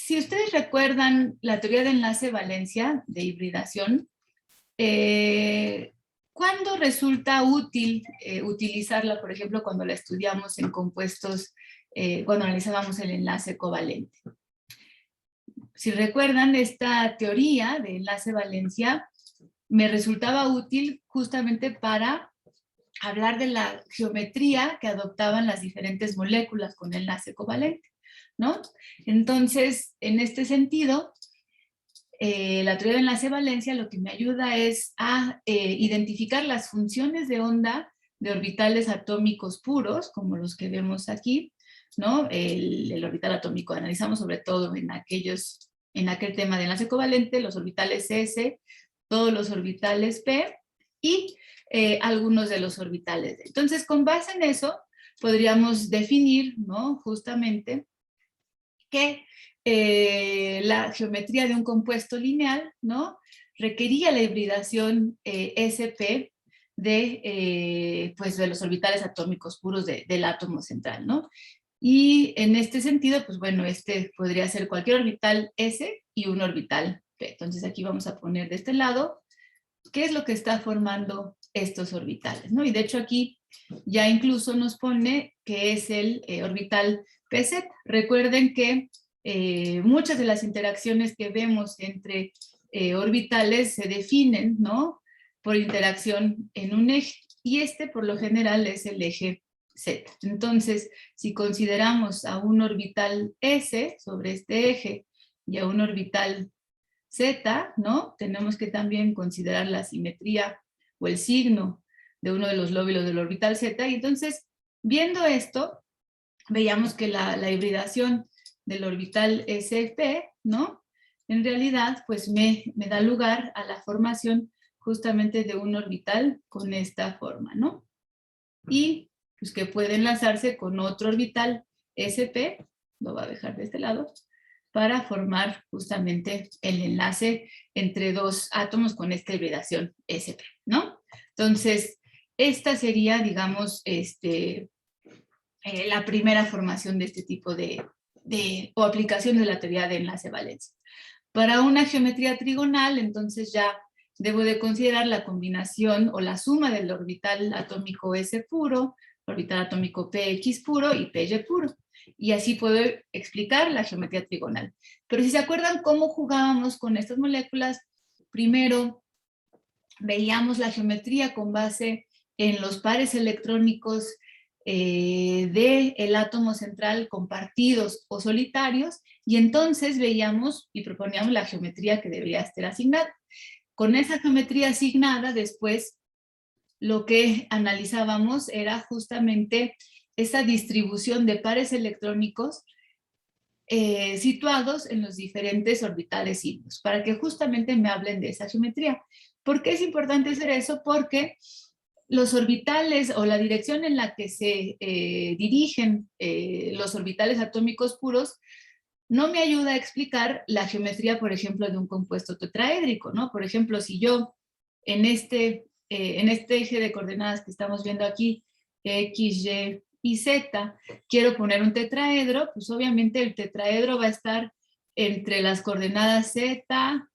Si ustedes recuerdan la teoría de enlace-valencia de hibridación, ¿cuándo resulta útil utilizarla, por ejemplo, cuando la estudiamos en compuestos, cuando analizábamos el enlace covalente? Si recuerdan, esta teoría de enlace-valencia me resultaba útil justamente para hablar de la geometría que adoptaban las diferentes moléculas con enlace covalente, ¿no? Entonces, en este sentido, la teoría de enlace-valencia lo que me ayuda es a identificar las funciones de onda de orbitales atómicos puros, como los que vemos aquí, ¿no? El orbital atómico, analizamos sobre todo en aquel tema de enlace covalente, los orbitales S, todos los orbitales P y algunos de los orbitales D. Entonces, con base en eso, podríamos definir, ¿no? Justamente que la geometría de un compuesto lineal, ¿no? Requería la hibridación SP pues de los orbitales atómicos puros del átomo central, ¿no? Y en este sentido, pues bueno, este podría ser cualquier orbital S y un orbital P. Entonces aquí vamos a poner de este lado qué es lo que está formando estos orbitales, ¿no? Y de hecho aquí ya incluso nos pone que es el orbital PZ. Recuerden que muchas de las interacciones que vemos entre orbitales se definen, ¿no? Por interacción en un eje. Y este por lo general es el eje Z. Entonces, si consideramos a un orbital S sobre este eje y a un orbital Z, ¿no? Tenemos que también considerar la simetría o el signo de uno de los lóbulos del orbital Z. Y entonces, viendo esto, veíamos que la hibridación del orbital SP, ¿no? En realidad, pues me da lugar a la formación justamente de un orbital con esta forma, ¿no? Y pues que puede enlazarse con otro orbital SP, lo voy a dejar de este lado, para formar justamente el enlace entre dos átomos con esta hibridación SP, ¿no? Entonces, esta sería, digamos, la primera formación de este tipo o aplicación de la teoría de enlace-valencia. Para una geometría trigonal, entonces ya debo de considerar la combinación o la suma del orbital atómico S puro, orbital atómico PX puro y PY puro. Y así puedo explicar la geometría trigonal. Pero si se acuerdan cómo jugábamos con estas moléculas, primero veíamos la geometría con base en los pares electrónicos del átomo central compartidos o solitarios, y entonces veíamos y proponíamos la geometría que debería estar asignada. Con esa geometría asignada, después lo que analizábamos era justamente esa distribución de pares electrónicos situados en los diferentes orbitales híbridos, para que justamente me hablen de esa geometría. ¿Por qué es importante hacer eso? Porque los orbitales o la dirección en la que se dirigen los orbitales atómicos puros no me ayuda a explicar la geometría, por ejemplo, de un compuesto tetraédrico, ¿no? Por ejemplo, si yo en este eje de coordenadas que estamos viendo aquí, X, Y y Z, quiero poner un tetraedro, pues obviamente el tetraedro va a estar entre las coordenadas Z,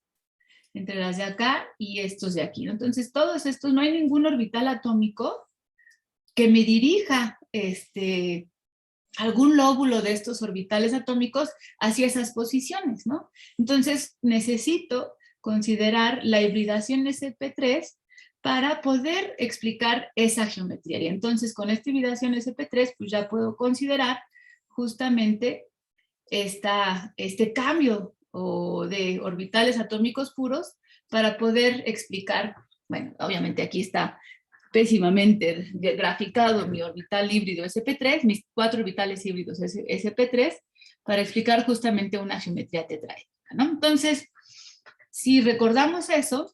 entre las de acá y estos de aquí, ¿no? Entonces, todos estos, no hay ningún orbital atómico que me dirija algún lóbulo de estos orbitales atómicos hacia esas posiciones, ¿no? Entonces, necesito considerar la hibridación SP3 para poder explicar esa geometría. Y entonces, con esta hibridación SP3, pues ya puedo considerar justamente este cambio de orbitales atómicos puros para poder explicar, bueno, obviamente aquí está pésimamente graficado mi orbital híbrido SP3, mis 4 orbitales híbridos SP3, para explicar justamente una geometría tetraédrica, ¿no? Entonces, si recordamos eso,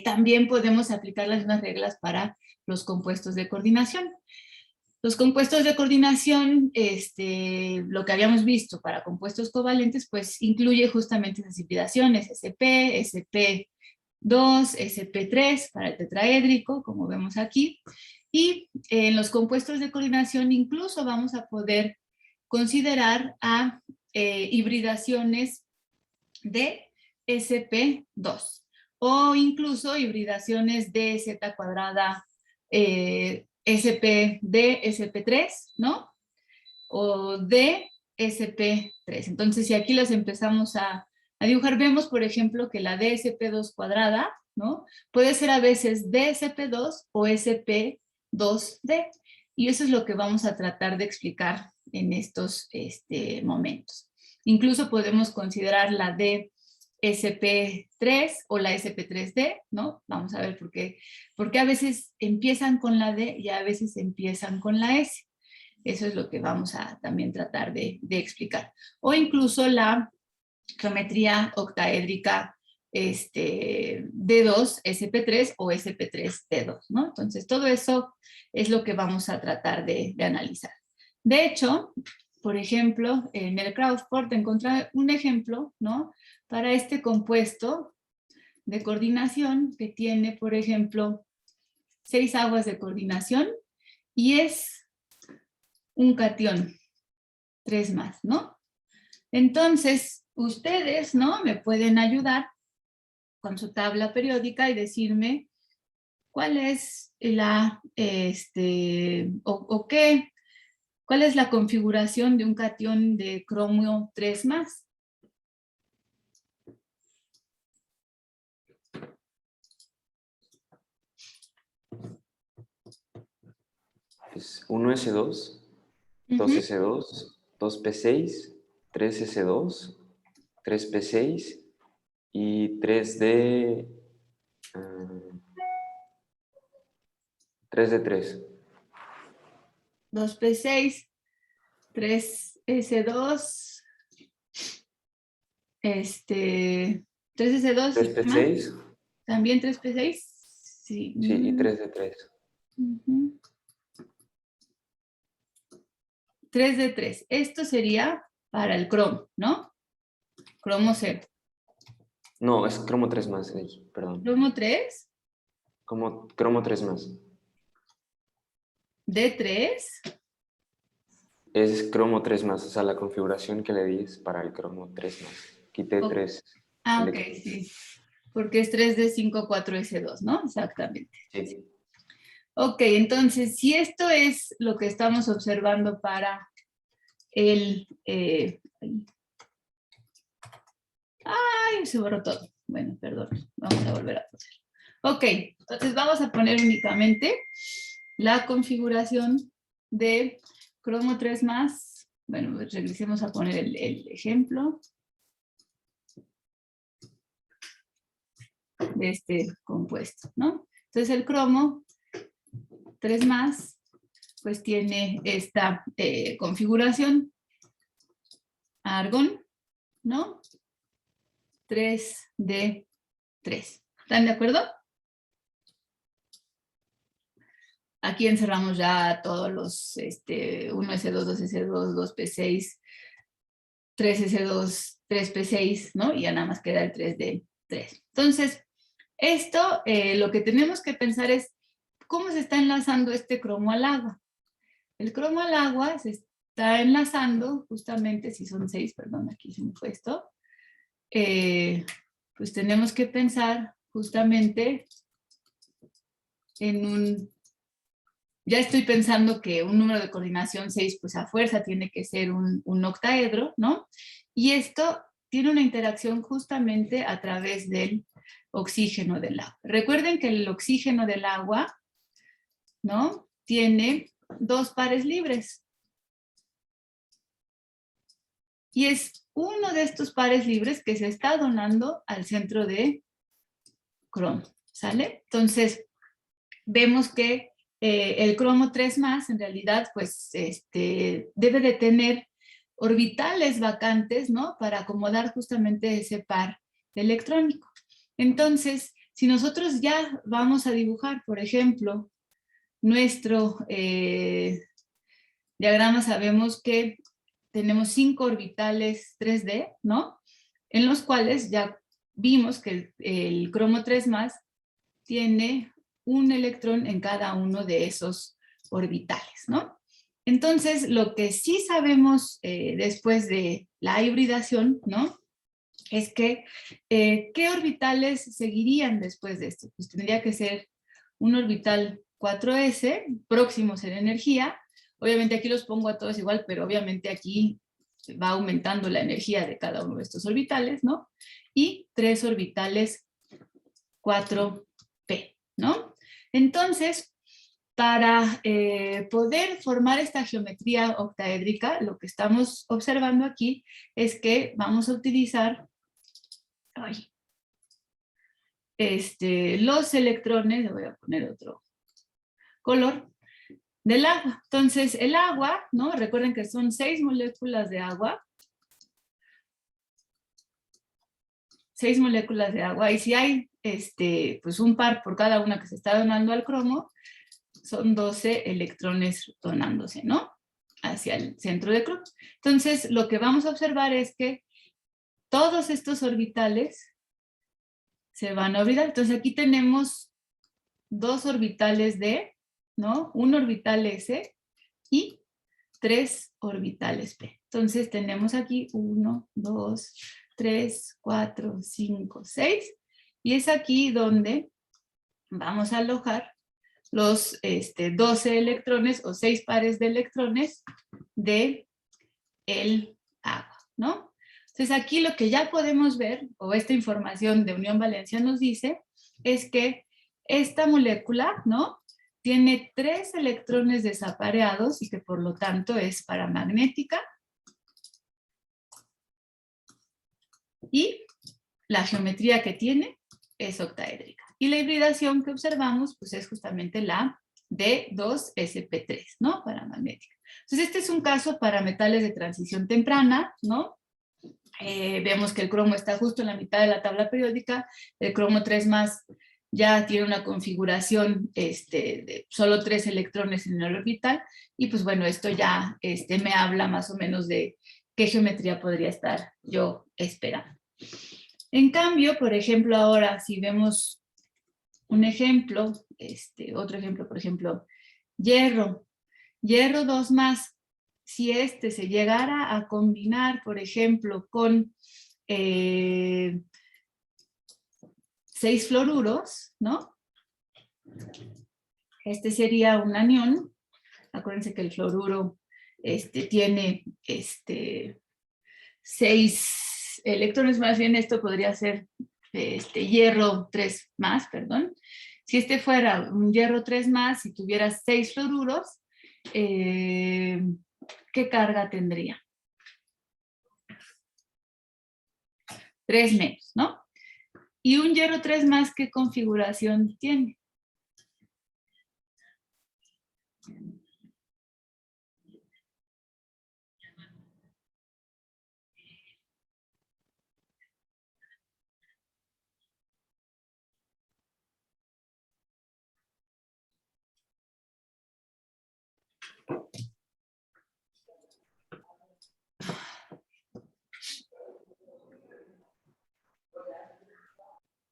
también podemos aplicar las mismas reglas para los compuestos de coordinación. Los compuestos de coordinación, lo que habíamos visto para compuestos covalentes, pues incluye justamente esas hibridaciones, SP, SP2, SP3 para el tetraédrico, como vemos aquí. Y en los compuestos de coordinación incluso vamos a poder considerar a hibridaciones de sp2 o incluso hibridaciones de z cuadrada de sp3, ¿no? O de sp3. Entonces, si aquí las empezamos a dibujar, vemos, por ejemplo, que la dsp2 cuadrada, ¿no? Puede ser a veces dsp2 o sp2d. Y eso es lo que vamos a tratar de explicar en estos momentos. Incluso podemos considerar la d SP3 o la SP3D, ¿no? Vamos a ver por qué. Porque a veces empiezan con la D y a veces empiezan con la S. Eso es lo que vamos a también tratar de explicar. O incluso la geometría octaédrica D2, SP3 o SP3D2, ¿no? Entonces, todo eso es lo que vamos a tratar de analizar. De hecho, por ejemplo, en el Crawford encontré un ejemplo, ¿no? Para este compuesto de coordinación que tiene, por ejemplo, 6 aguas de coordinación y es un catión, 3 más, ¿no? Entonces, ustedes, ¿no? Me pueden ayudar con su tabla periódica y decirme cuál es la, cuál es la configuración de un catión de cromio 3 más. Pues 1S2, 2S2, 2P6, 3S2, 3P6 y 3D, 3D3. 2P6, 3S2, 3S2 y 3P6. ¿También 3P6? Sí. Sí, y 3D3. 3D3. Esto sería para el cromo, ¿no? Cromo 0. No, es cromo 3 más, perdón. ¿Cromo 3? Cromo 3 más. ¿D3? Es cromo 3 más, o sea, la configuración que le di es para el cromo 3 más. Quité 3. Ah, ok, sí. Porque es 3D54S2, ¿no? Exactamente. Sí. Ok, entonces, si esto es lo que estamos observando para el... ¡Ay! Se borró todo. Bueno, perdón. Vamos a volver a poner. Ok, entonces vamos a poner únicamente la configuración de cromo 3 más. Bueno, regresemos a poner el ejemplo de este compuesto, ¿no? Entonces el cromo 3 más, pues tiene esta configuración. Argón, ¿no? 3D3. ¿Están de acuerdo? Aquí encerramos ya todos los 1S2, 2S2, 2P6, 3S2, 3P6, ¿no? Y ya nada más queda el 3D3. Entonces, esto lo que tenemos que pensar es cómo se está enlazando este cromo al agua. El cromo al agua se está enlazando justamente, si son 6, perdón, aquí se me fue esto, pues tenemos que pensar justamente en un... Ya estoy pensando que un número de coordinación 6, pues a fuerza tiene que ser un octaedro, ¿no? Y esto tiene una interacción justamente a través del oxígeno del agua. Recuerden que el oxígeno del agua, ¿no? Tiene 2 pares libres. Y es uno de estos pares libres que se está donando al centro de cromo, ¿sale? Entonces, vemos que el cromo 3 más, en realidad, pues, debe de tener orbitales vacantes, ¿no? Para acomodar justamente ese par electrónico. Entonces, si nosotros ya vamos a dibujar, por ejemplo, nuestro diagrama, sabemos que tenemos 5 orbitales 3D, ¿no? En los cuales ya vimos que el cromo 3 más tiene un electrón en cada uno de esos orbitales, ¿no? Entonces, lo que sí sabemos después de la hibridación, ¿no? Es que, ¿qué orbitales seguirían después de esto? Pues tendría que ser un orbital 4s, próximos en energía. Obviamente aquí los pongo a todos igual, pero obviamente aquí va aumentando la energía de cada uno de estos orbitales, ¿no? Y 3 orbitales 4p, ¿no? Entonces, para poder formar esta geometría octaédrica, lo que estamos observando aquí es que vamos a utilizar los electrones, le voy a poner otro color, del agua. Entonces, el agua, ¿no? Recuerden que son 6 moléculas de agua. 6 moléculas de agua. Y si hay pues un par por cada una que se está donando al cromo, son 12 electrones donándose, ¿no? Hacia el centro de cromo. Entonces, lo que vamos a observar es que todos estos orbitales se van a orbitar. Entonces, aquí tenemos 2 orbitales D, ¿no? Un orbital S y 3 orbitales P. Entonces, tenemos aquí 1, 2, 3, 4, 5, 6. Y es aquí donde vamos a alojar los 12 electrones o 6 pares de electrones de el agua, ¿no? Entonces aquí lo que ya podemos ver, o esta información de Unión Valencia nos dice, es que esta molécula, ¿no? Tiene 3 electrones desapareados y que por lo tanto es paramagnética. Y la geometría que tiene es octaédrica. Y la hibridación que observamos, pues es justamente la D2sp3, ¿no? Paramagnética. Entonces, este es un caso para metales de transición temprana, ¿no? Vemos que el cromo está justo en la mitad de la tabla periódica, el cromo 3+ ya tiene una configuración de solo 3 electrones en el orbital, y pues bueno, esto ya me habla más o menos de qué geometría podría estar yo esperando. En cambio, por ejemplo, ahora si vemos un ejemplo, otro ejemplo, por ejemplo, hierro 2+, si se llegara a combinar, por ejemplo, con 6 fluoruros, ¿no? Este sería un anión. Acuérdense que el fluoruro tiene 6 electrones, más bien esto podría ser hierro 3+, perdón. Si fuera un hierro 3+, si tuviera 6 fluoruros, ¿qué carga tendría? 3-, ¿no? Y un hierro 3+, ¿qué configuración tiene?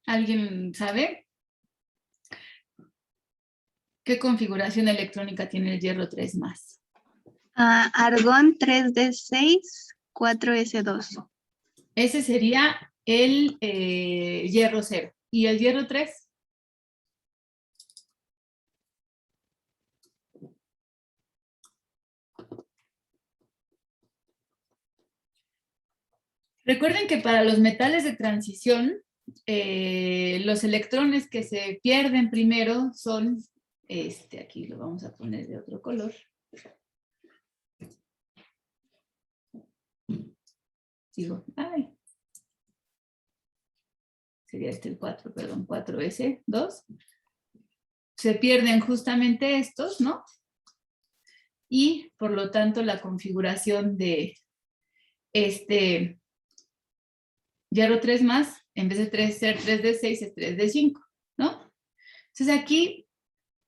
¿Alguien sabe? ¿Qué configuración electrónica tiene el hierro 3+? Argón 3d6, 4s2. Ese sería el hierro 0. ¿Y el hierro 3? Recuerden que para los metales de transición, los electrones que se pierden primero son, aquí lo vamos a poner de otro color. Digo, sería el 4, perdón, 4s2. Se pierden justamente estos, ¿no? Y por lo tanto la configuración de hierro 3+, en vez de ser 3d6, es 3d5, ¿no? Entonces aquí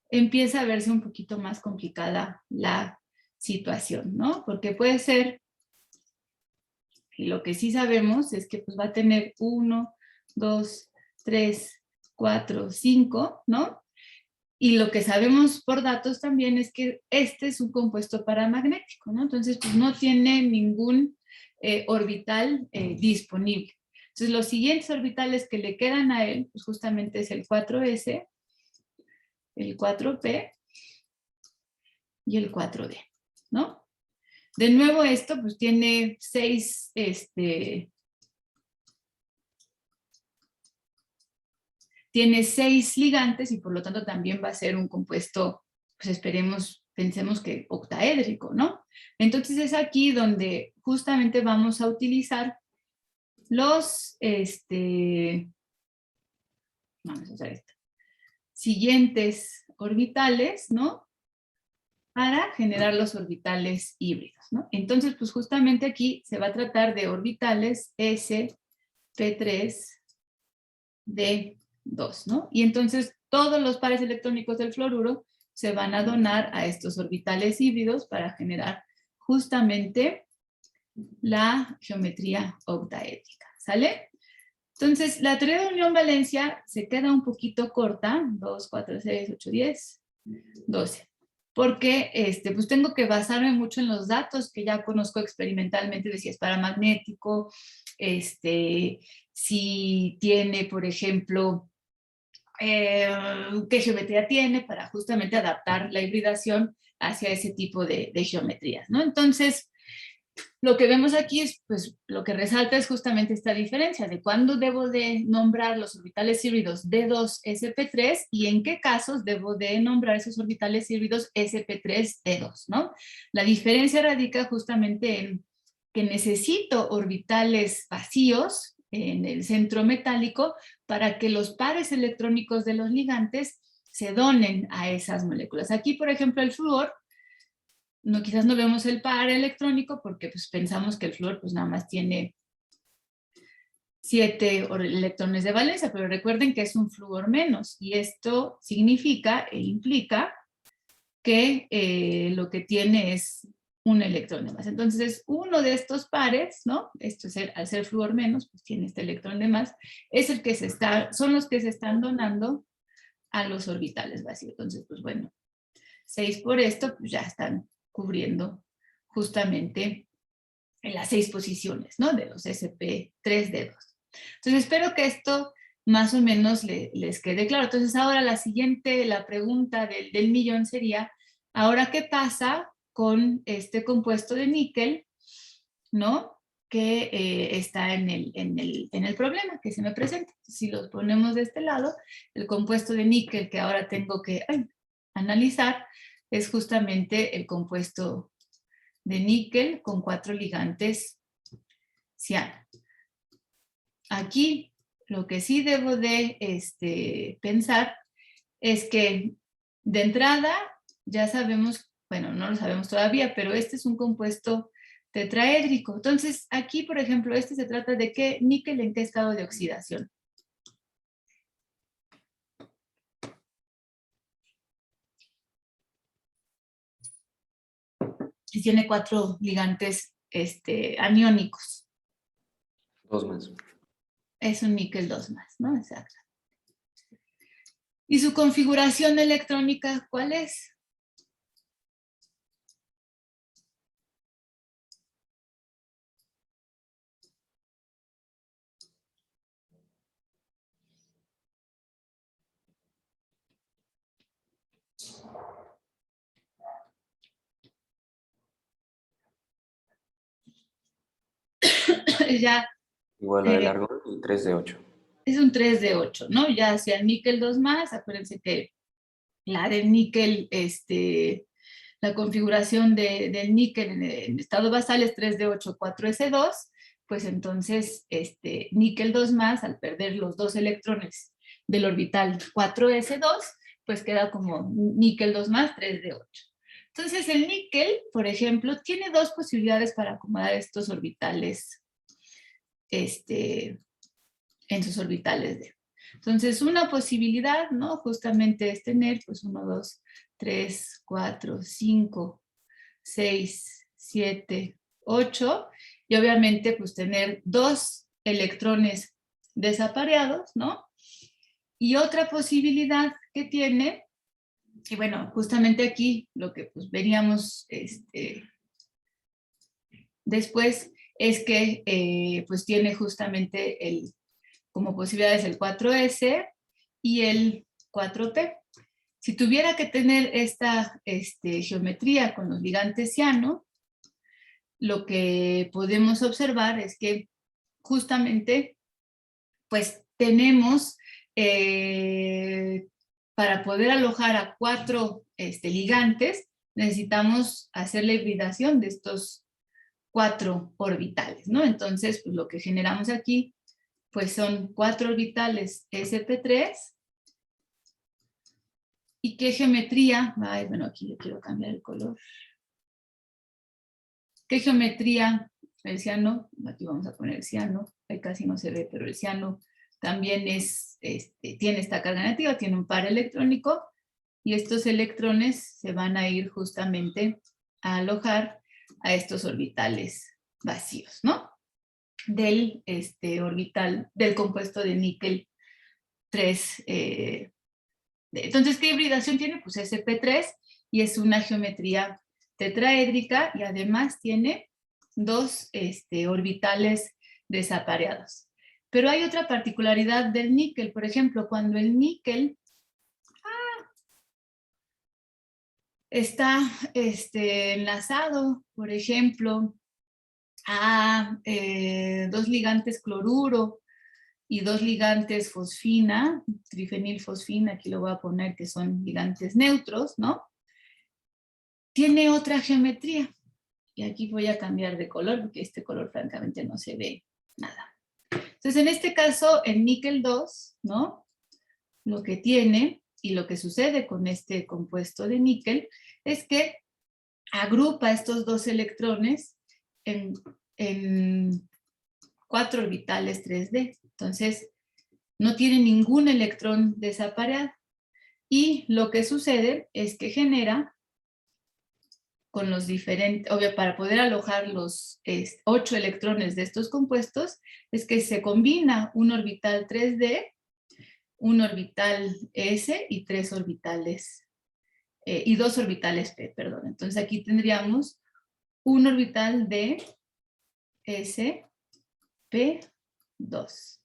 empieza a verse un poquito más complicada la situación, ¿no? Porque puede ser, y lo que sí sabemos es que pues va a tener 1, 2, 3, 4, 5, ¿no? Y lo que sabemos por datos también es que este es un compuesto paramagnético, ¿no? Entonces, pues no tiene ningún orbital disponible. Entonces, los siguientes orbitales que le quedan a él, pues justamente es el 4s, el 4p y el 4d, ¿no? De nuevo esto, pues tiene 6, tiene 6 ligantes y por lo tanto también va a ser un compuesto, pues esperemos, pensemos que octaédrico, ¿no? Entonces es aquí donde justamente vamos a utilizar los, vamos a usar esto, siguientes orbitales, ¿no? Para generar los orbitales híbridos, ¿no? Entonces, pues justamente aquí se va a tratar de orbitales S, P3, D2, ¿no? Y entonces todos los pares electrónicos del fluoruro se van a donar a estos orbitales híbridos para generar justamente la geometría octaédrica, ¿sale? Entonces, la teoría de unión-valencia se queda un poquito corta, 2, 4, 6, 8, 10, 12, porque pues tengo que basarme mucho en los datos que ya conozco experimentalmente de si es paramagnético, si tiene, por ejemplo, qué geometría tiene para justamente adaptar la hibridación hacia ese tipo de geometrías, ¿no? Entonces, lo que vemos aquí es, pues, lo que resalta es justamente esta diferencia de cuándo debo de nombrar los orbitales híbridos D2, sp3 y en qué casos debo de nombrar esos orbitales híbridos sp3, D2, ¿no? La diferencia radica justamente en que necesito orbitales vacíos en el centro metálico para que los pares electrónicos de los ligantes se donen a esas moléculas. Aquí, por ejemplo, el flúor, no, quizás no vemos el par electrónico porque pues, pensamos que el flúor pues, nada más tiene 7 electrones de valencia, pero recuerden que es un flúor menos y esto significa e implica que lo que tiene es un electrón de más. Entonces, uno de estos pares, ¿no? Esto es al ser flúor menos, pues tiene este electrón de más, es el que son los que se están donando a los orbitales vacíos. Entonces, pues bueno, 6 por esto, pues ya están cubriendo justamente en las 6 posiciones, ¿no? De los sp3d2. Entonces espero que esto más o menos les quede claro. Entonces ahora la pregunta del millón sería, ¿ahora qué pasa con este compuesto de níquel, ¿no? Que está en el problema que se me presenta. Si los ponemos de este lado, el compuesto de níquel que ahora tengo que analizar es justamente el compuesto de níquel con 4 ligantes ciano. Aquí lo que sí debo de pensar es que de entrada ya sabemos, bueno, no lo sabemos todavía, pero este es un compuesto tetraédrico. Entonces aquí, por ejemplo, este se trata de qué níquel en qué estado de oxidación. Y tiene 4 ligantes aniónicos. 2 más. Es un níquel 2 más, ¿no? Exacto. ¿Y su configuración electrónica cuál es? Ya Igual a del argón y 3 de 8. es un 3 de 8, ¿no? Ya hacia el níquel 2 más, acuérdense que la del níquel, la configuración del níquel en estado basal es 3 de 8, 4s2, pues entonces níquel 2 más, al perder los 2 electrones del orbital 4s2, pues queda como níquel 2 más, 3 de 8. Entonces el níquel, por ejemplo, tiene 2 posibilidades para acomodar estos orbitales en sus orbitales D. Entonces, una posibilidad, ¿no? Justamente es tener, pues, 1, 2, 3, 4, 5, 6, 7, 8, y obviamente, pues, tener 2 electrones desapareados, ¿no? Y otra posibilidad que tiene Y bueno, justamente aquí lo que pues veríamos después es que pues tiene justamente como posibilidades el 4S y el 4T. Si tuviera que tener esta geometría con los ligantes ciano, lo que podemos observar es que justamente pues tenemos para poder alojar a 4 ligantes, necesitamos hacer la hibridación de estos 4 orbitales, ¿no? Entonces, pues, lo que generamos aquí, pues son 4 orbitales sp3. ¿Y qué geometría? Ay, bueno, aquí yo quiero cambiar el color. ¿Qué geometría? El ciano, aquí vamos a poner el ciano, ahí casi no se ve, pero el ciano también tiene esta carga negativa, tiene un par electrónico, y estos electrones se van a ir justamente a alojar a estos orbitales vacíos, ¿no? Del orbital, del compuesto de níquel 3. Entonces, ¿qué hibridación tiene? Pues sp3, y es una geometría tetraédrica, y además tiene 2 orbitales desapareados. Pero hay otra particularidad del níquel. Por ejemplo, cuando el níquel está enlazado, por ejemplo, a 2 ligantes cloruro y 2 ligantes fosfina, trifenilfosfina, aquí lo voy a poner que son ligantes neutros, ¿no? Tiene otra geometría. Y aquí voy a cambiar de color, porque este color francamente no se ve nada. Entonces, en este caso, el níquel 2, ¿no? Lo que tiene y lo que sucede con este compuesto de níquel es que agrupa estos 2 electrones en 4 orbitales 3D. Entonces, no tiene ningún electrón desapareado. Y lo que sucede es que genera con los diferentes, obvio, para poder alojar los 8 electrones de estos compuestos, es que se combina un orbital 3D, un orbital S y 3 orbitales, y 2 orbitales P, perdón. Entonces aquí tendríamos un orbital D, S, P, 2.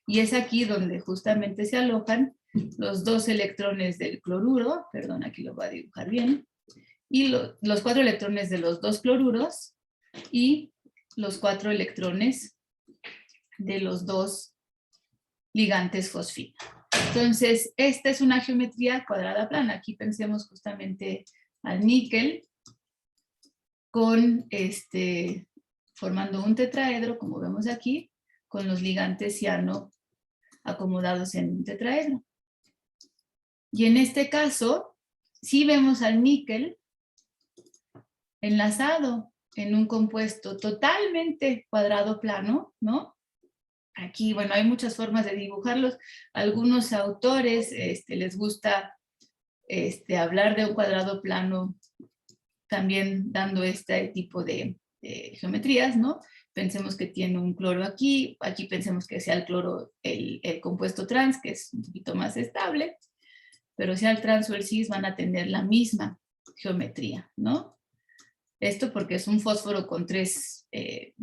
Y es aquí donde justamente se alojan los 2 electrones del cloruro, perdón, aquí lo voy a dibujar bien, y los 4 electrones de los 2 cloruros y los 4 electrones de los 2 ligantes fosfina. Entonces, esta es una geometría cuadrada plana. Aquí pensemos justamente al níquel con formando un tetraedro, como vemos aquí, con los ligantes ciano acomodados en un tetraedro. Y en este caso, sí vemos al níquel enlazado en un compuesto totalmente cuadrado plano, ¿no? Aquí, bueno, hay muchas formas de dibujarlos. Algunos autores les gusta hablar de un cuadrado plano también dando este tipo de geometrías, ¿no? Pensemos que tiene un cloro aquí, aquí pensemos que sea el cloro el compuesto trans, que es un poquito más estable, pero sea el trans o el cis van a tener la misma geometría, ¿no? Esto porque es un fósforo con 3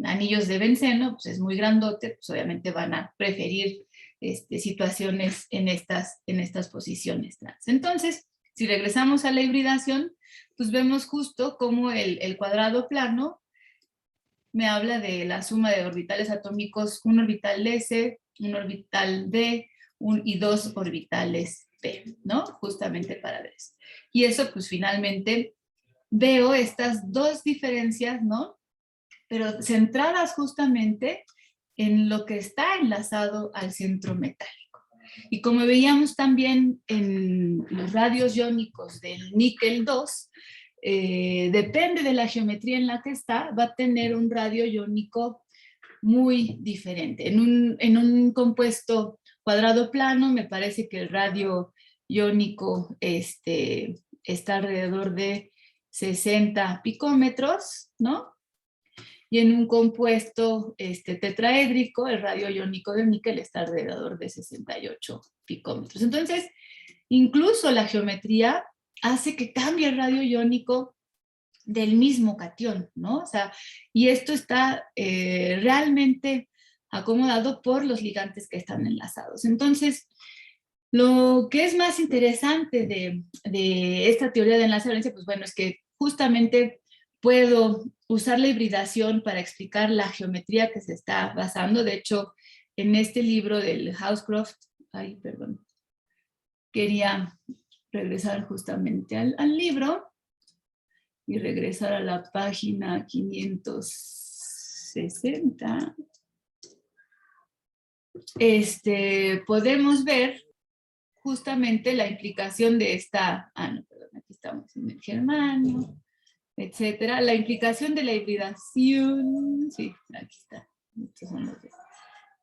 anillos de benceno, pues es muy grandote, pues obviamente van a preferir situaciones en estas posiciones trans. Entonces, si regresamos a la hibridación, pues vemos justo cómo el cuadrado plano me habla de la suma de orbitales atómicos, un orbital S, un orbital D y 2 orbitales P, ¿no? Justamente para ver eso. Y eso, pues finalmente veo estas 2 diferencias, ¿no? Pero centradas justamente en lo que está enlazado al centro metálico. Y como veíamos también en los radios iónicos del níquel 2, depende de la geometría en la que está, va a tener un radio iónico muy diferente. En un compuesto cuadrado plano, me parece que el radio iónico está alrededor de 60 picómetros, ¿no? Y en un compuesto tetraédrico, el radio iónico del níquel está alrededor de 68 picómetros. Entonces, incluso la geometría hace que cambie el radio iónico del mismo catión, ¿no? O sea, y esto está realmente acomodado por los ligantes que están enlazados. Entonces, lo que es más interesante de esta teoría de enlace de valencia, pues bueno, es que justamente puedo usar la hibridación para explicar la geometría que se está basando. De hecho, en este libro del Housecroft, ay, perdón, quería regresar justamente al libro y regresar a la página 560. Podemos ver justamente la implicación de esta, no, perdón, aquí estamos en el germanio, etcétera, la implicación de la hibridación, sí, aquí está, estos son los dos,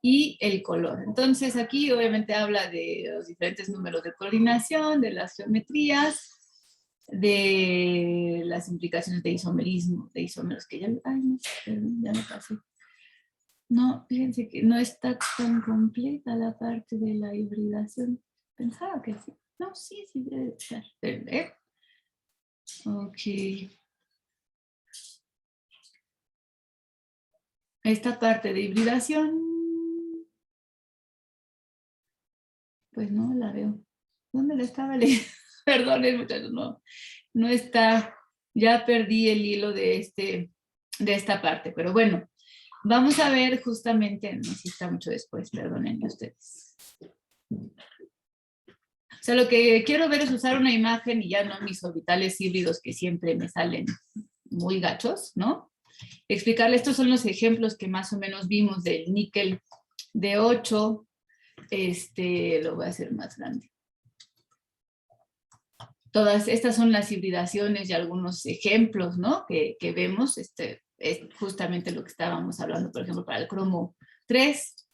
y el color. Entonces aquí obviamente habla de los diferentes números de coordinación, de las geometrías, de las implicaciones de isomerismo, de isómeros que ya, ay, no, perdón, ya me pasé. No, fíjense que no está tan completa la parte de la hibridación. Pensaba que sí. No, sí, sí debe estar. Ok. Esta parte de hibridación, pues no la veo. ¿Dónde la estaba leyendo? Perdonen, muchachos, no está. Ya perdí el hilo de esta parte, pero bueno, vamos a ver justamente, no sé si está mucho después, perdónenme ustedes. O sea, lo que quiero ver es usar una imagen y ya no mis orbitales híbridos que siempre me salen muy gachos, ¿no? Explicarle, estos son los ejemplos que más o menos vimos del níquel de 8, lo voy a hacer más grande. Todas estas son las hibridaciones y algunos ejemplos, ¿no? Que vemos, es justamente lo que estábamos hablando, por ejemplo, para el cromo 3,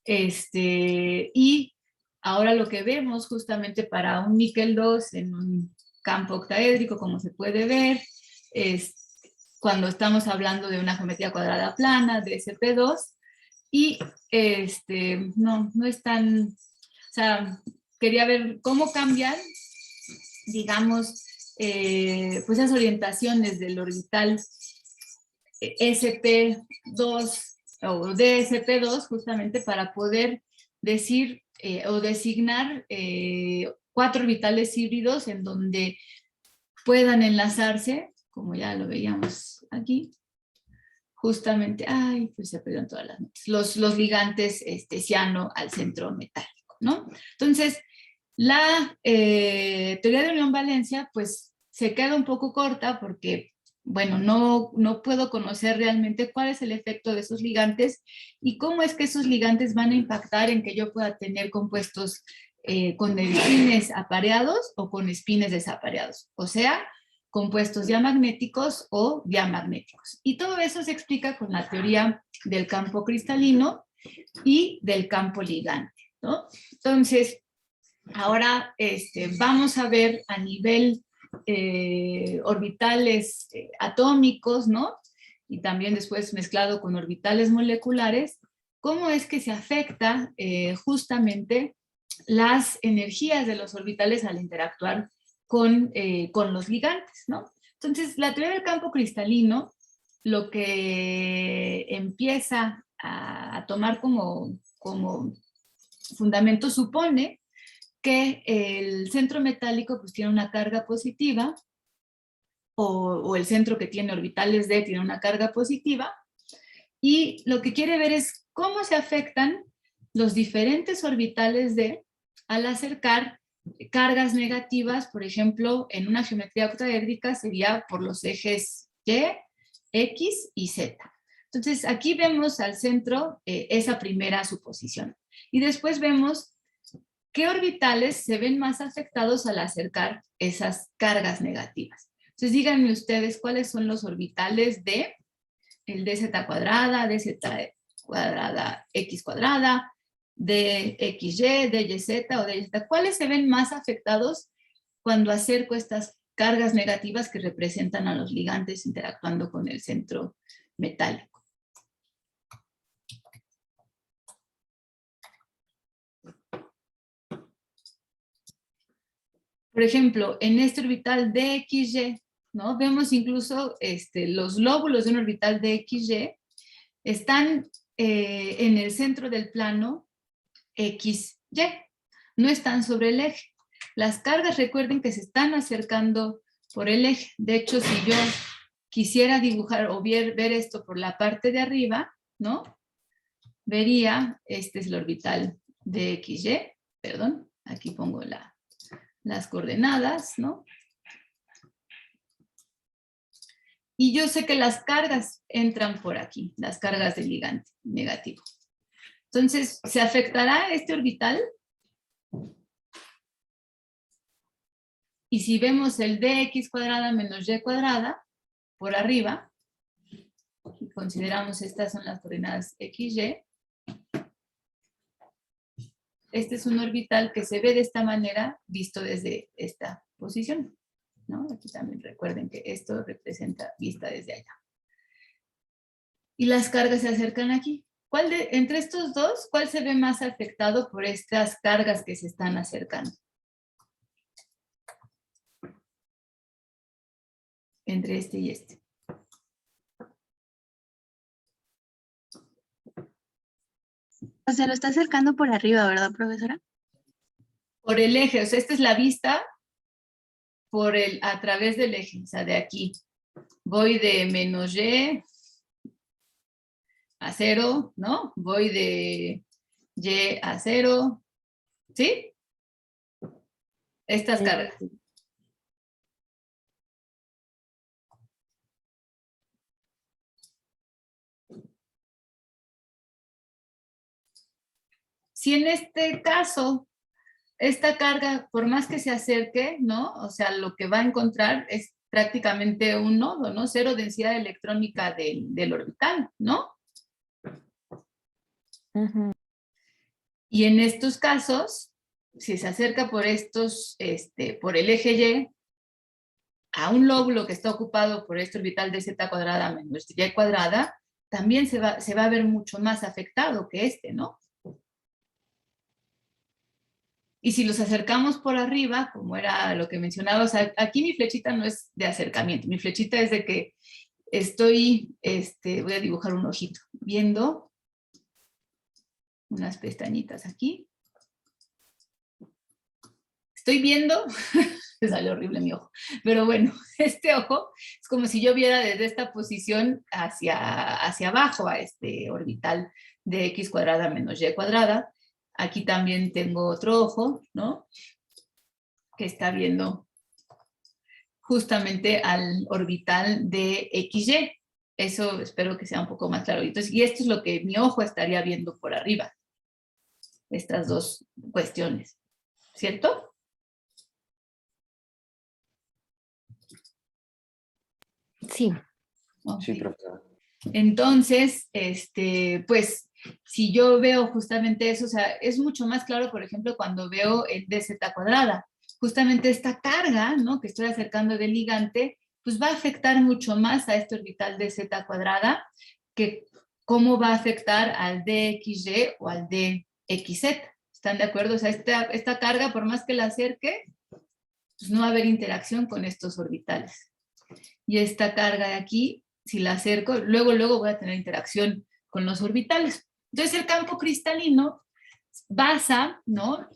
y ahora lo que vemos justamente para un níquel 2 en un campo octaédrico, como se puede ver, es cuando estamos hablando de una geometría cuadrada plana, de SP2, y no es tan, o sea, quería ver cómo cambian, digamos, pues esas orientaciones del orbital SP2 o DSP2 justamente para poder decir o designar 4 orbitales híbridos en donde puedan enlazarse, como ya lo veíamos aquí, justamente, ay, pues se perdieron todas las notas, los ligantes ciano al centro metálico, ¿no? Entonces, la teoría de unión-valencia, pues se queda un poco corta porque, bueno, no puedo conocer realmente cuál es el efecto de esos ligantes y cómo es que esos ligantes van a impactar en que yo pueda tener compuestos con espines apareados o con espines desapareados, o sea, compuestos diamagnéticos o diamagnéticos. Y todo eso se explica con la teoría del campo cristalino y del campo ligante, ¿no? Entonces, ahora vamos a ver a nivel orbitales atómicos, ¿no? Y también después mezclado con orbitales moleculares, cómo es que se afecta justamente las energías de los orbitales al interactuar con los ligantes, ¿no? Entonces, la teoría del campo cristalino lo que empieza a tomar como fundamento supone que el centro metálico pues tiene una carga positiva o el centro que tiene orbitales D tiene una carga positiva y lo que quiere ver es cómo se afectan los diferentes orbitales D al acercar cargas negativas, por ejemplo, en una geometría octaédrica sería por los ejes Y, X y Z. Entonces aquí vemos al centro esa primera suposición y después vemos ¿qué orbitales se ven más afectados al acercar esas cargas negativas? Entonces díganme ustedes cuáles son los orbitales de el dz cuadrada, dz cuadrada, x cuadrada, dxy, dyz o dyz. ¿Cuáles se ven más afectados cuando acerco estas cargas negativas que representan a los ligantes interactuando con el centro metálico? Por ejemplo, en este orbital DXY, ¿no? Vemos incluso los lóbulos de un orbital DXY están en el centro del plano XY, no están sobre el eje. Las cargas, recuerden que se están acercando por el eje. De hecho, si yo quisiera dibujar o ver esto por la parte de arriba, ¿no? Vería, este es el orbital de XY, perdón, aquí pongo las coordenadas, ¿no? Y yo sé que las cargas entran por aquí, las cargas del ligante negativo. Entonces, ¿se afectará este orbital? Y si vemos el dx cuadrada menos y cuadrada por arriba, y consideramos estas son las coordenadas xy, este es un orbital que se ve de esta manera visto desde esta posición, ¿no? Aquí también recuerden que esto representa vista desde allá. Y las cargas se acercan aquí. Entre estos dos, cuál se ve más afectado por estas cargas que se están acercando? Entre este y este. Se lo está acercando por arriba, ¿verdad, profesora? Por el eje, o sea, esta es la vista a través del eje, o sea, de aquí. Voy de menos y a 0, ¿no? Voy de y a 0, ¿sí? Estas cargas. Si en este caso, esta carga, por más que se acerque, ¿no? O sea, lo que va a encontrar es prácticamente un nodo, ¿no? Cero densidad electrónica del orbital, ¿no? Ujú. Y en estos casos, si se acerca por por el eje Y, a un lóbulo que está ocupado por este orbital de z cuadrada menos y cuadrada, también se va a ver mucho más afectado que este, ¿no? Y si los acercamos por arriba, como era lo que mencionaba, o sea, aquí mi flechita no es de acercamiento, mi flechita es de que estoy, voy a dibujar un ojito, viendo unas pestañitas aquí. Estoy viendo, me sale horrible mi ojo, pero bueno, este ojo es como si yo viera desde esta posición hacia abajo a este orbital de x cuadrada menos y cuadrada. Aquí también tengo otro ojo, ¿no? Que está viendo justamente al orbital de XY. Eso espero que sea un poco más claro. Entonces, y esto es lo que mi ojo estaría viendo por arriba. Estas dos cuestiones, ¿cierto? Sí. Sí, Okay. profesora. Entonces, pues, si yo veo justamente eso, o sea, es mucho más claro, por ejemplo, cuando veo el dz cuadrada. Justamente esta carga, ¿no? Que estoy acercando del ligante, pues va a afectar mucho más a este orbital de z cuadrada que cómo va a afectar al dxy o al dxz. ¿Están de acuerdo? O sea, esta carga, por más que la acerque, pues no va a haber interacción con estos orbitales. Y esta carga de aquí, si la acerco, luego voy a tener interacción con los orbitales. Entonces el campo cristalino basa, ¿no?,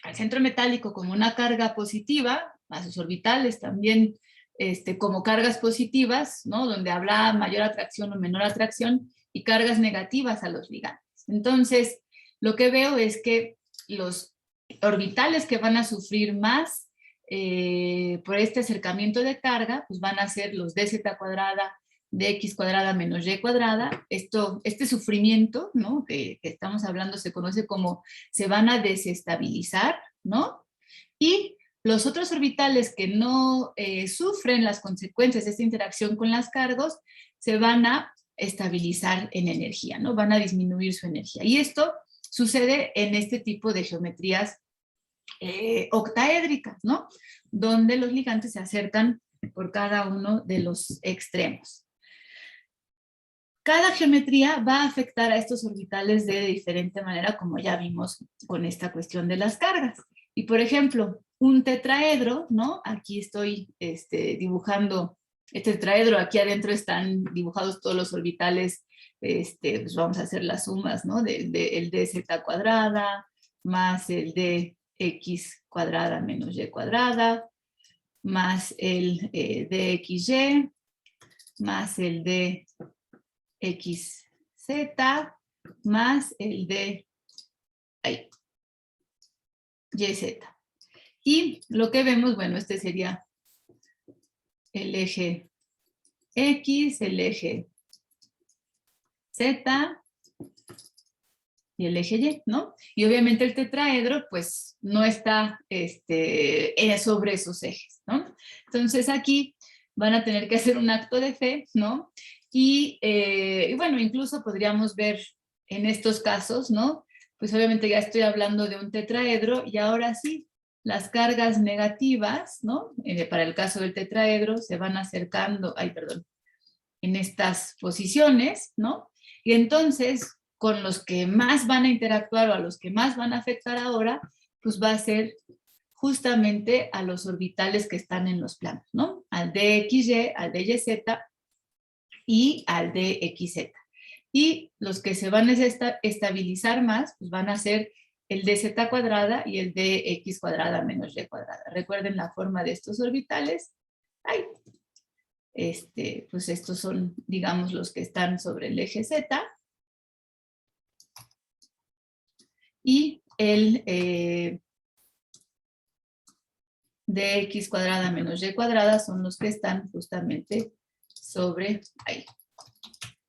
al centro metálico como una carga positiva, a sus orbitales también como cargas positivas, ¿no?, donde habrá mayor atracción o menor atracción, y cargas negativas a los ligantes. Entonces, lo que veo es que los orbitales que van a sufrir más por este acercamiento de carga, pues van a ser los dz cuadrada, dx cuadrada menos y cuadrada. Este sufrimiento, ¿no?, que estamos hablando se conoce como se van a desestabilizar, ¿no? Y los otros orbitales que no sufren las consecuencias de esta interacción con las cargas se van a estabilizar en energía, ¿no? Van a disminuir su energía. Y esto sucede en este tipo de geometrías octaédricas, ¿no? Donde los ligantes se acercan por cada uno de los extremos. Cada geometría va a afectar a estos orbitales de diferente manera, como ya vimos con esta cuestión de las cargas. Y por ejemplo, un tetraedro, ¿no? Aquí estoy dibujando este tetraedro, aquí adentro están dibujados todos los orbitales, pues vamos a hacer las sumas, ¿no? El dz cuadrada más el dx cuadrada menos y cuadrada, más el dxy, más el dxz, más el yz. Y lo que vemos, bueno, este sería el eje X, el eje Z y el eje Y, ¿no? Y obviamente el tetraedro, pues, no está sobre esos ejes, ¿no? Entonces aquí van a tener que hacer un acto de fe, ¿no? Y bueno, incluso podríamos ver en estos casos, ¿no? Pues obviamente ya estoy hablando de un tetraedro y ahora sí, las cargas negativas, ¿no? Para el caso del tetraedro se van acercando, en estas posiciones, ¿no? Y entonces, con los que más van a interactuar o a los que más van a afectar ahora, pues va a ser justamente a los orbitales que están en los planos, ¿no? Al dxy, al dyz y al dxz. Y los que se van a estabilizar más, pues van a ser el dz cuadrada y el dx cuadrada menos y cuadrada. Recuerden la forma de estos orbitales. Ay, pues estos son, digamos, los que están sobre el eje Z. Y el dx cuadrada menos y cuadrada son los que están justamente sobre ahí.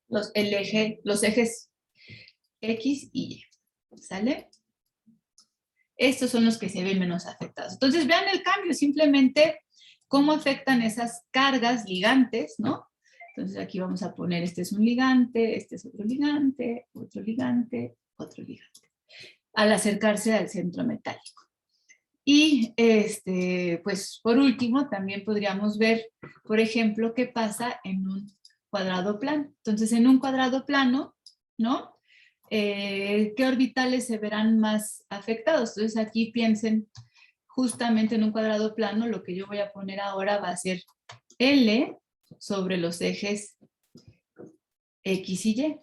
Los ejes X y Y. ¿Sale? Estos son los que se ven menos afectados. Entonces vean el cambio, simplemente cómo afectan esas cargas ligantes, ¿no? Entonces aquí vamos a poner, este es un ligante, este es otro ligante, otro ligante, otro ligante, al acercarse al centro metálico. Y pues por último también podríamos ver, por ejemplo, qué pasa en un cuadrado plano. Entonces en un cuadrado plano, ¿no? ¿Qué orbitales se verán más afectados? Entonces aquí piensen justamente en un cuadrado plano, lo que yo voy a poner ahora va a ser L sobre los ejes X y Y.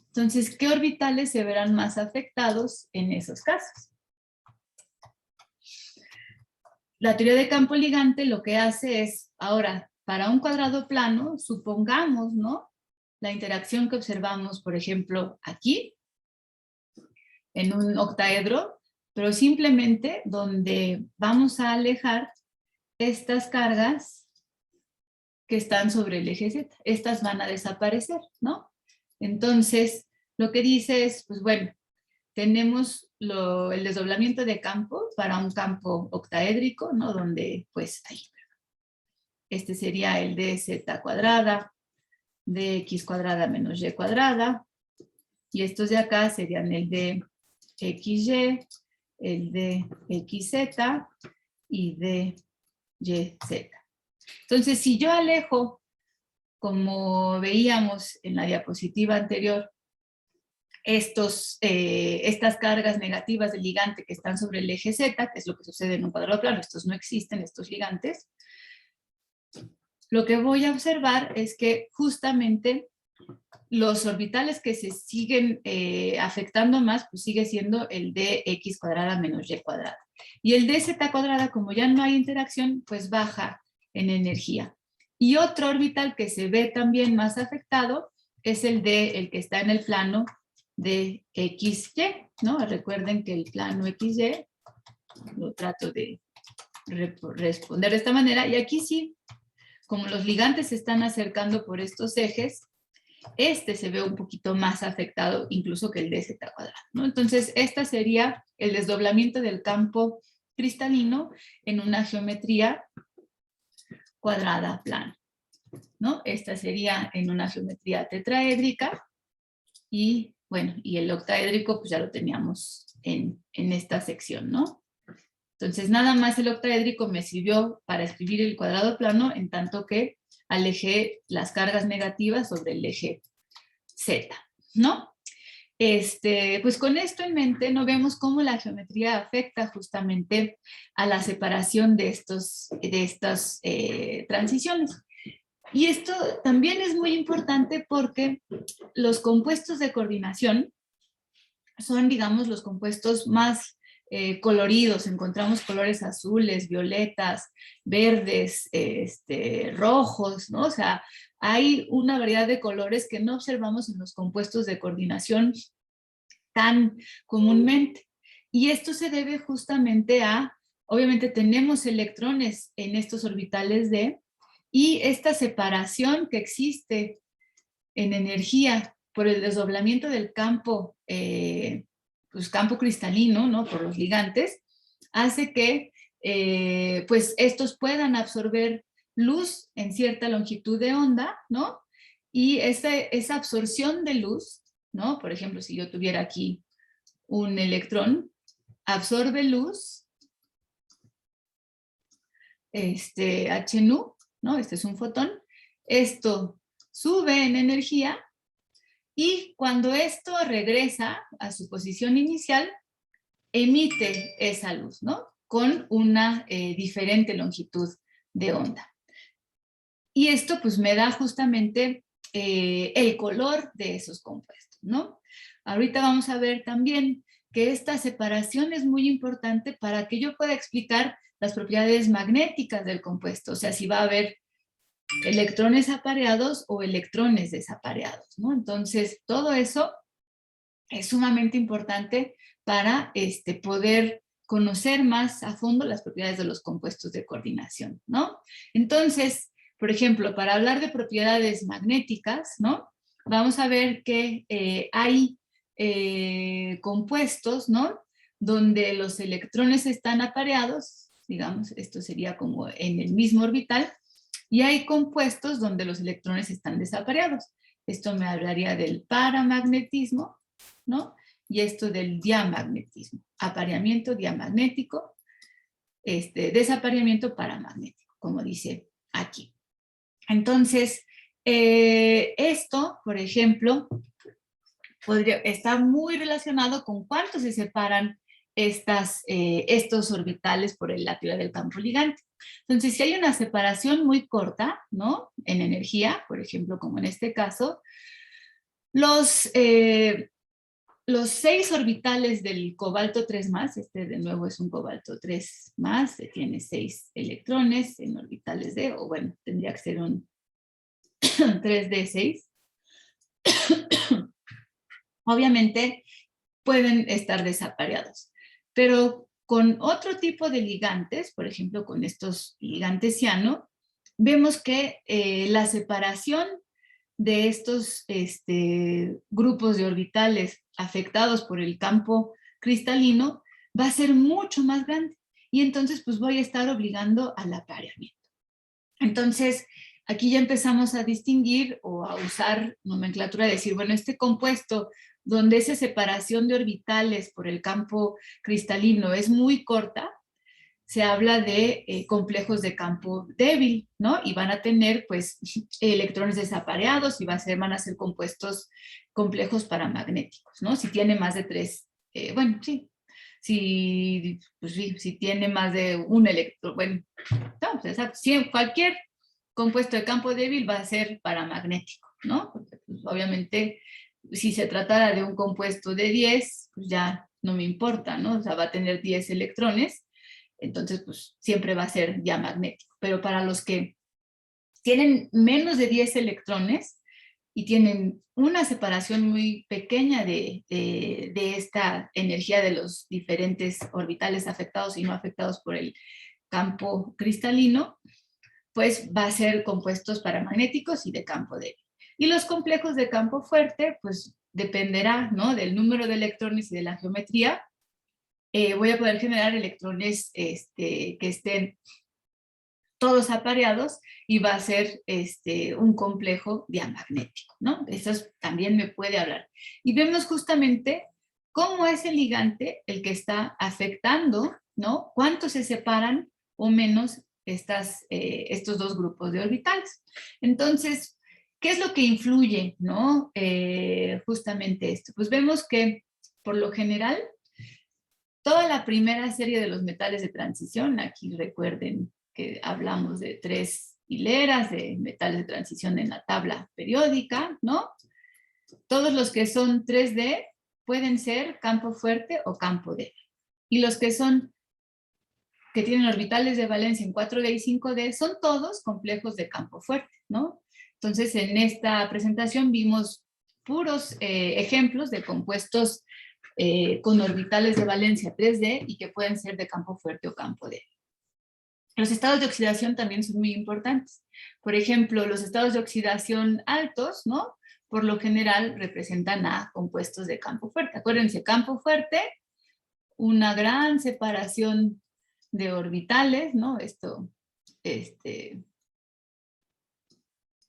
Entonces, ¿qué orbitales se verán más afectados en esos casos? La teoría de campo ligante lo que hace es, ahora, para un cuadrado plano, supongamos, ¿no? La interacción que observamos, por ejemplo, aquí, en un octaedro, pero simplemente donde vamos a alejar estas cargas que están sobre el eje Z. Estas van a desaparecer, ¿no? Entonces, lo que dice es, pues bueno, tenemos el desdoblamiento de campo para un campo octaédrico, ¿no? Donde, pues, ahí, este sería el dz cuadrada, dx cuadrada menos y cuadrada, y estos de acá serían el dxy, el dxz y dyz. Entonces, si yo alejo, como veíamos en la diapositiva anterior, estas cargas negativas del ligante que están sobre el eje Z, que es lo que sucede en un cuadrado plano, estos no existen, estos ligantes, lo que voy a observar es que justamente los orbitales que se siguen afectando más, pues sigue siendo el dx cuadrada menos y cuadrada. Y el dz cuadrada, como ya no hay interacción, pues baja en energía. Y otro orbital que se ve también más afectado es el que está en el plano de XY, ¿no? Recuerden que el plano XY, lo trato de responder de esta manera, y aquí sí, como los ligantes se están acercando por estos ejes, se ve un poquito más afectado incluso que el dz cuadrado, ¿no? Entonces, esta sería el desdoblamiento del campo cristalino en una geometría cuadrada plana, ¿no? Esta sería en una geometría tetraédrica y, bueno, y el octaédrico pues ya lo teníamos en esta sección, ¿no? Entonces, nada más el octaédrico me sirvió para escribir el cuadrado plano en tanto que alejé las cargas negativas sobre el eje Z, ¿no? pues con esto en mente, no vemos cómo la geometría afecta justamente a la separación de estas transiciones. Y esto también es muy importante porque los compuestos de coordinación son, digamos, los compuestos más coloridos. Encontramos colores azules, violetas, verdes, rojos, ¿no? O sea, hay una variedad de colores que no observamos en los compuestos de coordinación tan comúnmente. Y esto se debe justamente a, obviamente tenemos electrones en estos orbitales D, y esta separación que existe en energía por el desdoblamiento del campo, pues campo cristalino, ¿no? Por los ligantes, hace que pues estos puedan absorber luz en cierta longitud de onda, ¿no? Y esa absorción de luz, ¿no? Por ejemplo, si yo tuviera aquí un electrón, absorbe luz, HNU, ¿no? Este es un fotón. Esto sube en energía y cuando esto regresa a su posición inicial, emite esa luz, ¿no? Con una diferente longitud de onda. Y esto pues me da justamente el color de esos compuestos, ¿no? Ahorita vamos a ver también que esta separación es muy importante para que yo pueda explicar las propiedades magnéticas del compuesto, o sea, si va a haber electrones apareados o electrones desapareados, ¿no? Entonces, todo eso es sumamente importante para poder conocer más a fondo las propiedades de los compuestos de coordinación, ¿no? Entonces, por ejemplo, para hablar de propiedades magnéticas, ¿no? Vamos a ver que hay compuestos, ¿no? Donde los electrones están apareados, digamos, esto sería como en el mismo orbital, y hay compuestos donde los electrones están desapareados. Esto me hablaría del paramagnetismo, ¿no? Y esto del diamagnetismo. Apareamiento diamagnético, desapareamiento paramagnético, como dice aquí. Entonces, esto, por ejemplo, está muy relacionado con cuánto se separan estos orbitales por la teoría del campo ligante. Entonces, si hay una separación muy corta, ¿no? En energía, por ejemplo, como en este caso, los 6 orbitales del cobalto 3+, de nuevo es un cobalto 3+, tiene 6 electrones en orbitales D, o bueno, tendría que ser un 3D6. Obviamente pueden estar desapareados, pero con otro tipo de ligantes, por ejemplo con estos ligantes ciano, vemos que la separación de estos grupos de orbitales afectados por el campo cristalino va a ser mucho más grande, y entonces pues voy a estar obligando al apareamiento. Entonces, aquí ya empezamos a distinguir o a usar nomenclatura de decir, bueno, este compuesto donde esa separación de orbitales por el campo cristalino es muy corta, se habla de complejos de campo débil, ¿no? Y van a tener, pues, electrones desapareados y van a ser compuestos complejos paramagnéticos, ¿no? Si tiene más de 3, bueno, sí. Si tiene más de un electrón, bueno, no, pues, cualquier compuesto de campo débil va a ser paramagnético, ¿no? Porque, pues, obviamente, si se tratara de un compuesto de 10, pues ya no me importa, ¿no? O sea, va a tener 10 electrones, entonces pues siempre va a ser diamagnético. Pero para los que tienen menos de 10 electrones y tienen una separación muy pequeña de esta energía de los diferentes orbitales afectados y no afectados por el campo cristalino, pues va a ser compuestos paramagnéticos y de campo débil. Y los complejos de campo fuerte, pues dependerá, ¿no?, del número de electrones y de la geometría. Voy a poder generar electrones que estén todos apareados y va a ser un complejo diamagnético, ¿no? Eso también me puede hablar. Y vemos justamente cómo es el ligante el que está afectando, ¿no? Cuánto se separan o menos estos dos grupos de orbitales. Entonces, ¿Qué es lo que influye, no? Justamente esto. Pues vemos que, por lo general, toda la primera serie de los metales de transición, aquí recuerden que hablamos de 3 hileras de metales de transición en la tabla periódica, ¿no? Todos los que son 3D pueden ser campo fuerte o campo débil. Y los que tienen orbitales de valencia en 4D y 5D son todos complejos de campo fuerte, ¿no? Entonces, en esta presentación vimos puros ejemplos de compuestos con orbitales de valencia 3D y que pueden ser de campo fuerte o campo débil. Los estados de oxidación también son muy importantes. Por ejemplo, los estados de oxidación altos, ¿no? Por lo general representan a compuestos de campo fuerte. Acuérdense, campo fuerte, una gran separación de orbitales, ¿no? Esto,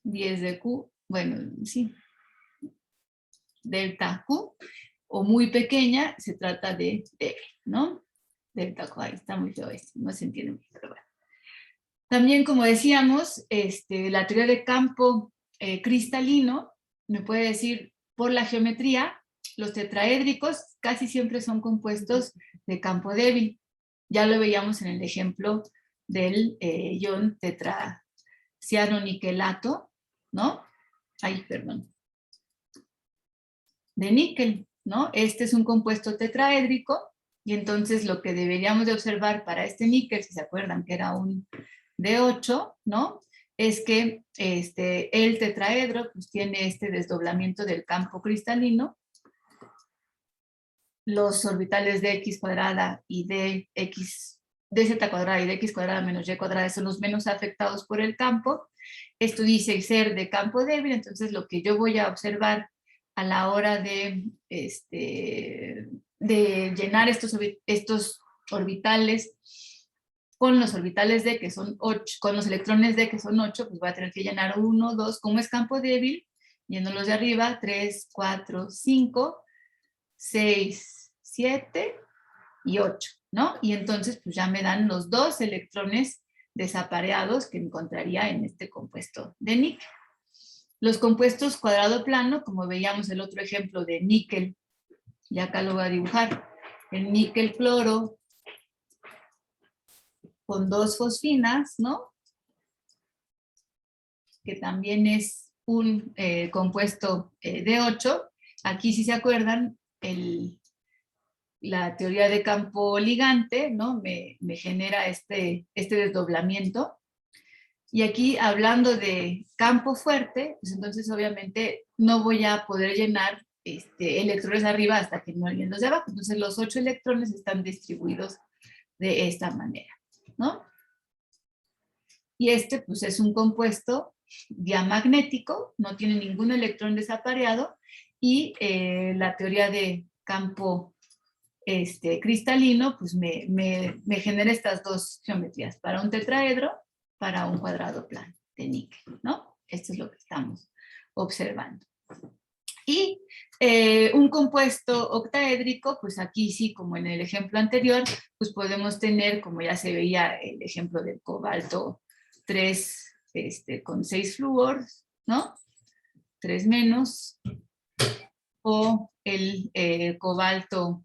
10 de Q, bueno, sí, delta Q, o muy pequeña, se trata de débil, ¿no? Delta Q, ahí está muy feo esto, no se entiende muy, pero bueno. También, como decíamos, la teoría de campo cristalino me puede decir, por la geometría, los tetraédricos casi siempre son compuestos de campo débil. Ya lo veíamos en el ejemplo del ion tetracianoniquelato, ¿no? Ay, perdón. De níquel, ¿no? Este es un compuesto tetraédrico y entonces lo que deberíamos de observar para este níquel, si se acuerdan que era un D8, ¿no? Es que el tetraedro pues, tiene este desdoblamiento del campo cristalino. Los orbitales de x cuadrada y de z cuadrada y de x cuadrada menos y cuadrada son los menos afectados por el campo. Esto dice ser de campo débil, entonces lo que yo voy a observar a la hora de llenar estos orbitales con los orbitales D que son 8, con los electrones D que son 8, pues voy a tener que llenar 1, 2, como es campo débil, yéndolos de arriba, 3, 4, 5, 6, 7 y 8, ¿no? Y entonces pues ya me dan los 2 electrones desapareados que encontraría en este compuesto de níquel. Los compuestos cuadrado plano, como veíamos el otro ejemplo de níquel, y acá lo voy a dibujar, el níquel cloro con 2 fosfinas, ¿no? Que también es un compuesto de 8. Aquí, si se acuerdan, la teoría de campo ligante, ¿no? Me genera este desdoblamiento. Y aquí, hablando de campo fuerte, pues entonces obviamente no voy a poder llenar electrones arriba hasta que no lleguen los de abajo. Entonces los 8 electrones están distribuidos de esta manera, ¿no? Y pues es un compuesto diamagnético, no tiene ningún electrón desapareado, y la teoría de campo cristalino, pues me genera estas 2 geometrías, para un tetraedro, para un cuadrado plano de níquel, ¿no? Esto es lo que estamos observando. Y un compuesto octaédrico, pues aquí sí, como en el ejemplo anterior, pues podemos tener, como ya se veía el ejemplo del cobalto 3 con 6 flúor, ¿no? 3 menos, o el cobalto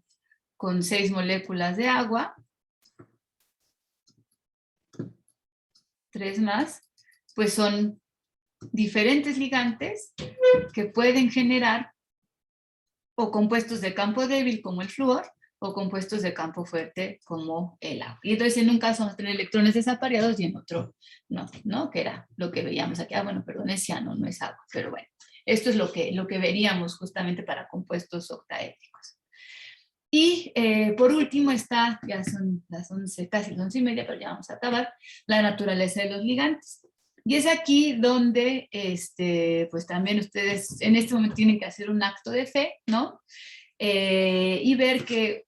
con 6 moléculas de agua, 3 más, pues son diferentes ligantes que pueden generar o compuestos de campo débil como el flúor o compuestos de campo fuerte como el agua. Y entonces en un caso vamos a tener electrones desapareados y en otro no, que era lo que veíamos aquí. Bueno, perdón, es ciano, no es agua, pero bueno, esto es lo que veríamos justamente para compuestos octaédricos. Y por último está, ya son las 11, casi las 11:30, pero ya vamos a acabar, la naturaleza de los ligantes. Y es aquí donde, pues también ustedes en este momento tienen que hacer un acto de fe, ¿no? Y ver que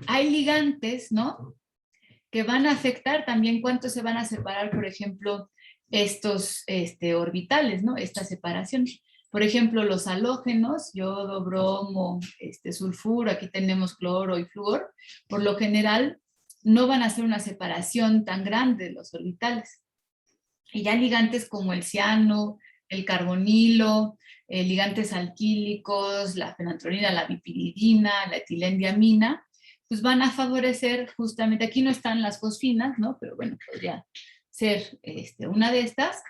hay ligantes, ¿no? Que van a afectar también cuánto se van a separar, por ejemplo, estos orbitales, ¿no? Esta separación. Por ejemplo, los halógenos, yodo, bromo, sulfuro, aquí tenemos cloro y flúor, por lo general no van a hacer una separación tan grande de los orbitales. Y ya ligantes como el ciano, el carbonilo, ligantes alquílicos, la fenantrolina, la bipiridina, la etilendiamina, pues van a favorecer justamente, aquí no están las fosfinas, ¿no? Pero bueno, podría ser una de estas.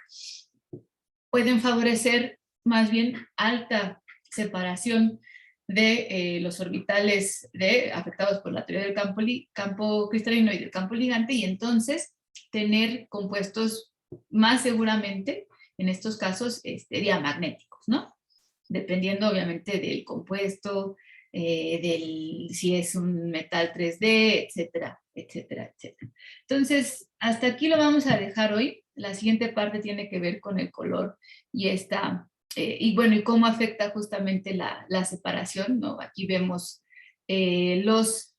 Pueden favorecer más bien alta separación de los orbitales afectados por la teoría del campo cristalino y del campo ligante, y entonces tener compuestos más seguramente, en estos casos, diamagnéticos, ¿no? Dependiendo obviamente del compuesto, si es un metal 3D, etcétera, etcétera, etcétera. Entonces, hasta aquí lo vamos a dejar hoy. La siguiente parte tiene que ver con el color y bueno, y cómo afecta justamente la separación, ¿no? Aquí vemos los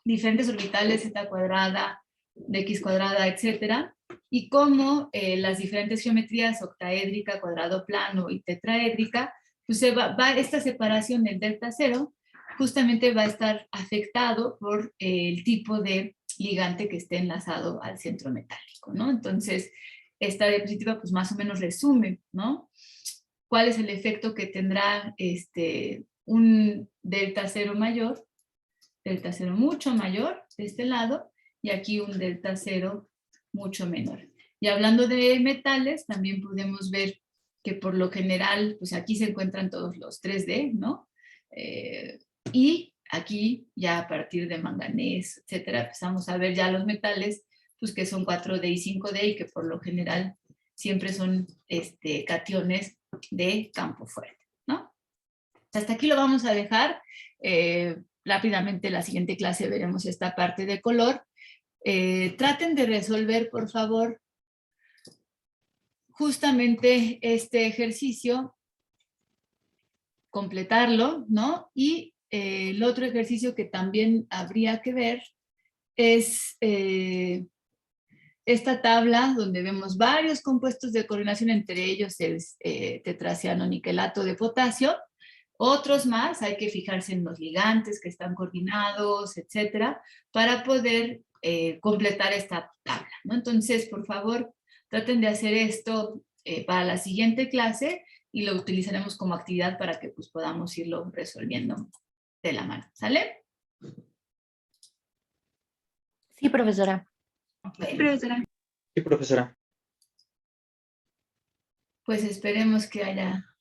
diferentes orbitales, z cuadrada, dx cuadrada, etcétera, y cómo las diferentes geometrías, octaédrica, cuadrado plano y tetraédrica, pues esta separación del delta cero justamente va a estar afectado por el tipo de ligante que esté enlazado al centro metálico, ¿no? Entonces, esta diapositiva pues más o menos resume, ¿no? ¿Cuál es el efecto que tendrá un delta cero mayor, delta cero mucho mayor de este lado, y aquí un delta cero mucho menor? Y hablando de metales, también podemos ver que por lo general, pues aquí se encuentran todos los 3D, ¿no? Y aquí ya a partir de manganés, etcétera, empezamos a ver ya los metales, pues que son 4D y 5D y que por lo general siempre son cationes de campo fuerte, ¿no? Hasta aquí lo vamos a dejar. Rápidamente la siguiente clase veremos esta parte de color. Traten de resolver, por favor, justamente este ejercicio, completarlo, ¿no? Y el otro ejercicio que también habría que ver es esta tabla donde vemos varios compuestos de coordinación, entre ellos el tetracianoniquelato de potasio. Otros más, hay que fijarse en los ligantes que están coordinados, etcétera, para poder completar esta tabla, ¿no? Entonces, por favor, traten de hacer esto para la siguiente clase y lo utilizaremos como actividad para que pues, podamos irlo resolviendo de la mano, ¿sale? Sí, profesora. Sí, profesora. Sí, profesora. Pues esperemos que haya